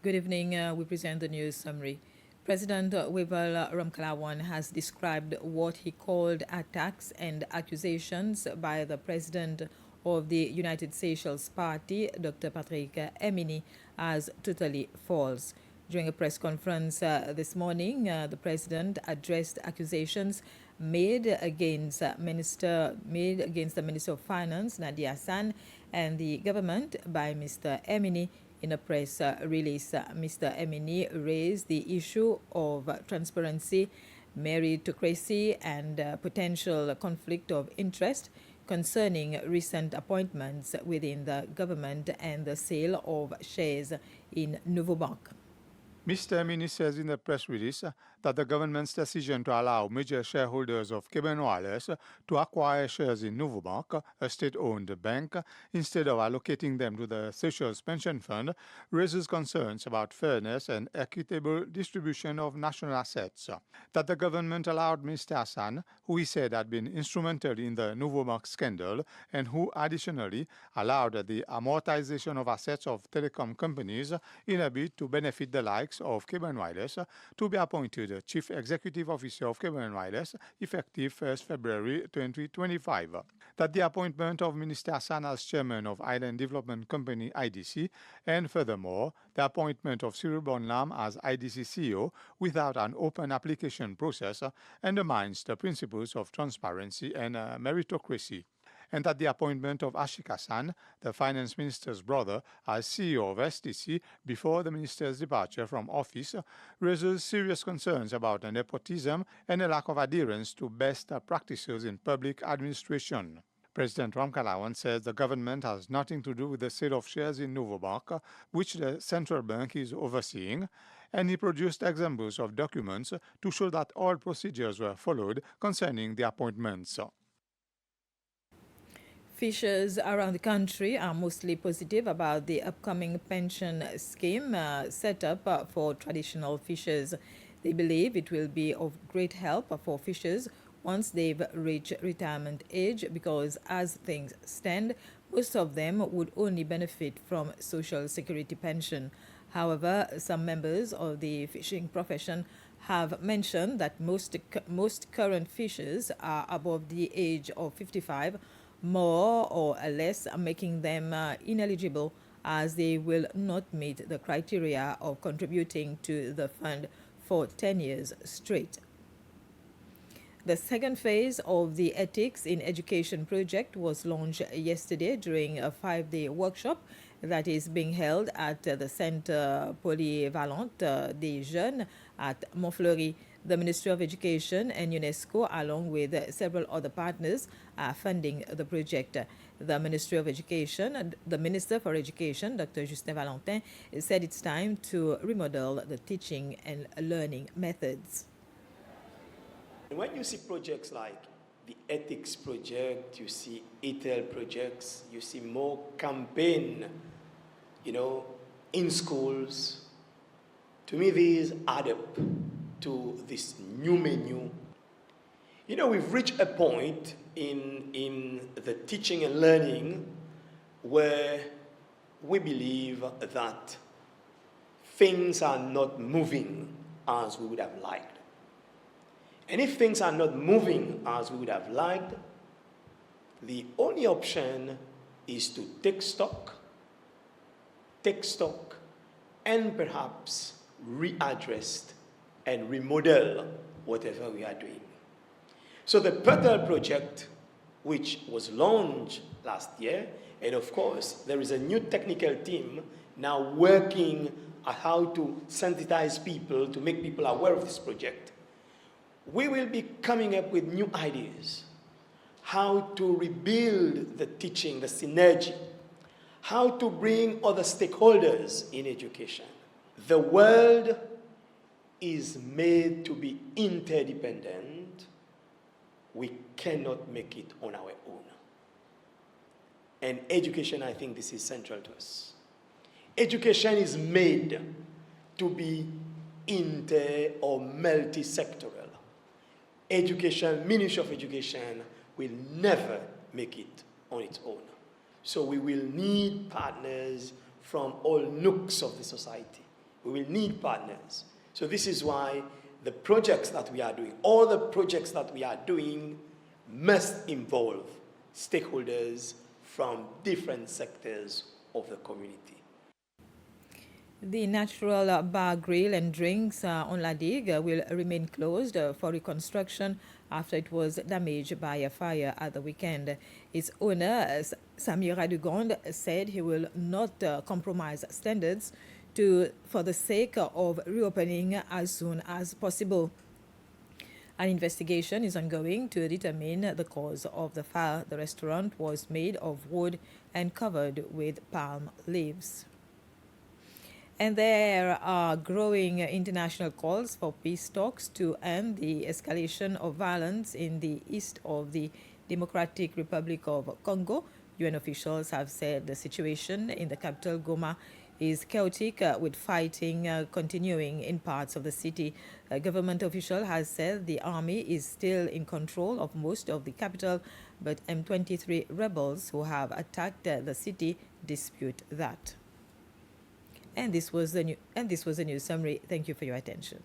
Good evening. We present the news summary. President Wival Ramkalawan has described what he called attacks and accusations by the president of the United Seychelles Party, Dr. Patrick Emini, as totally false. During a press conference this morning, the president addressed accusations made against the Minister of Finance, Nadia Hassan, and the government by Mr. Emini. In a press release, Mr. Emini raised the issue of transparency, meritocracy, and potential conflict of interest concerning recent appointments within the government and the sale of shares in Nouveau Bank. Mr. Emini says in the press release that the government's decision to allow major shareholders of Cayman Wireless to acquire shares in Nouveau Bank, a state-owned bank, instead of allocating them to the Seychelles Pension Fund, raises concerns about fairness and equitable distribution of national assets. That the government allowed Mr. Hassan, who he said had been instrumental in the Nouveau Bank scandal, and who additionally allowed the amortization of assets of telecom companies in a bid to benefit the likes of Cayman Wireless, to be appointed Chief Executive Officer of Cayman Wireless effective 1st February 2025. That the appointment of Minister Hassan as Chairman of Island Development Company IDC, and furthermore, the appointment of Cyril Bonlam as IDC CEO without an open application process undermines the principles of transparency and meritocracy. And that the appointment of Ashik Hassan, the finance minister's brother, as CEO of STC before the minister's departure from office raises serious concerns about nepotism and a lack of adherence to best practices in public administration. President Ramkalawan says the government has nothing to do with the sale of shares in Nouveau Bank, which the central bank is overseeing, and he produced examples of documents to show that all procedures were followed concerning the appointments. Fishers around the country are mostly positive about the upcoming pension scheme set up for traditional fishers. They believe it will be of great help for fishers once they've reached retirement age because, as things stand, most of them would only benefit from Social Security pension. However, some members of the fishing profession have mentioned that most current fishers are above the age of 55, more or less making them ineligible as they will not meet the criteria of contributing to the fund for 10 years straight. The second phase of the Ethics in Education project was launched yesterday during a 5-day workshop that is being held at the Centre Polyvalent des Jeunes at Montfleury. The Ministry of Education and UNESCO, along with several other partners, are funding the project. The Ministry of Education, the Minister for Education, Dr. Justin Valentin, said it's time to remodel the teaching and learning methods. When you see projects like the Ethics Project, you see ETEL projects, you see more campaign, in schools, to me these add up to this new menu. We've reached a point in the teaching and learning where we believe that things are not moving as we would have liked. And if things are not moving as we would have liked, the only option is to take stock, and perhaps readdress and remodel whatever we are doing. So the PETEL project, which was launched last year, and of course there is a new technical team now working on how to sensitize people, to make people aware of this project. We will be coming up with new ideas, how to rebuild the teaching, the synergy, how to bring other stakeholders in education. The world is made to be interdependent. We cannot make it on our own. And education, I think this is central to us. Education is made to be inter or multi-sectoral. Education, Ministry of Education will never make it on its own. So we will need partners from all nooks of the society, We will need partners. So this is why the projects that we are doing, all the projects that we are doing must involve stakeholders from different sectors of the community. The natural bar, grill and drinks on La Digue will remain closed for reconstruction after it was damaged by a fire at the weekend. Its owner, Samir Radugond, said he will not compromise standards for the sake of reopening as soon as possible. An investigation is ongoing to determine the cause of the fire. The restaurant was made of wood and covered with palm leaves. And there are growing international calls for peace talks to end the escalation of violence in the east of the Democratic Republic of Congo. UN officials have said the situation in the capital, Goma, is chaotic, with fighting continuing in parts of the city. A government official has said the army is still in control of most of the capital, but M23 rebels who have attacked the city dispute that. And this was the news summary. Thank you for your attention.